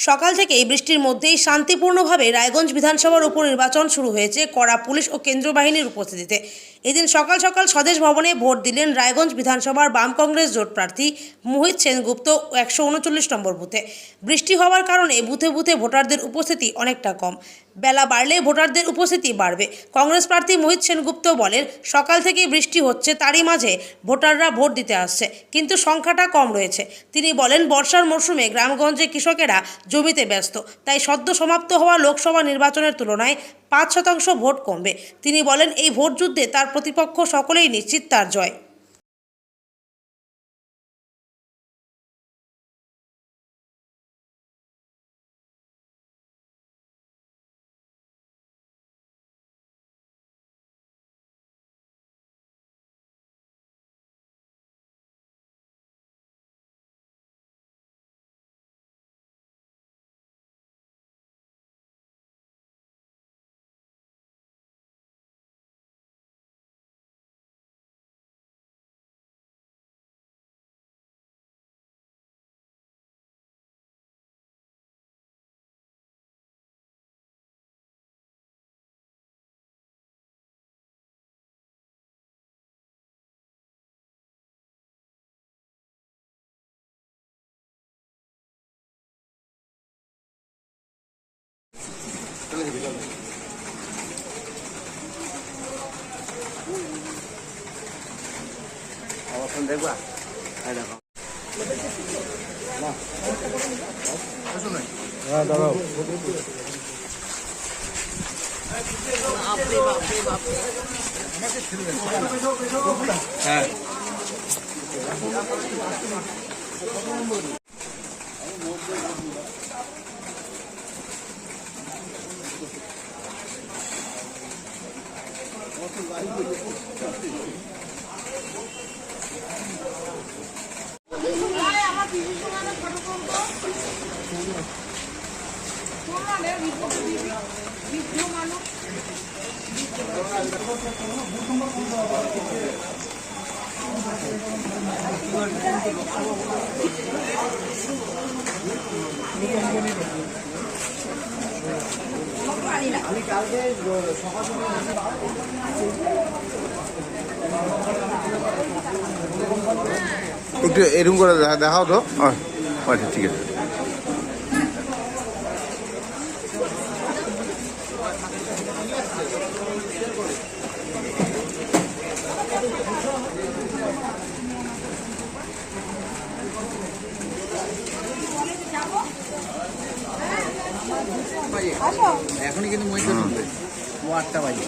সকাল থেকেই বৃষ্টির মধ্যেই শান্তিপূর্ণভাবে রায়গঞ্জ বিধানসভার উপনির্বাচন শুরু হয়েছে কড়া পুলিশ ও কেন্দ্রীয় বাহিনীর উপস্থিতিতে। এদিন সকাল সকাল স্বদেশ ভবনে ভোট দিলেন রায়গঞ্জ বিধানসভার বাম কংগ্রেস জোট প্রার্থী মোহিত সেনগুপ্ত 139 নম্বর বুথে। বৃষ্টি হওয়ার কারণে বুথে বুথে ভোটারদের উপস্থিতি অনেকটা কম। বেলা বাড়লে ভোটারদের উপস্থিতি বাড়বে। কংগ্রেস প্রার্থী মোহিত সেনগুপ্ত বলেন, সকাল থেকেই বৃষ্টি হচ্ছে, তারই মাঝে ভোটাররা ভোট দিতে আসছে, কিন্তু সংখ্যাটা কম রয়েছে। তিনি বলেন, বর্ষার মরশুমে গ্রামগঞ্জে কৃষকেরা জমিতে ব্যস্ত, তাই সদ্য সমাপ্ত হওয়া লোকসভা নির্বাচনের তুলনায় 5% ভোট কমবে। তিনি বলেন, এই ভোট যুদ্ধে তার প্রতিপক্ষ সকলেই নিশ্চিত তার জয়। দেখবা দাঁড়াও। হ্যাঁ আমি কালকে সকাল একটু এরকম করে দেখাও তো। আচ্ছা ঠিক আছে। এখনই কিন্তু মহিলা ঢুকবে, ও 8টা বাজে।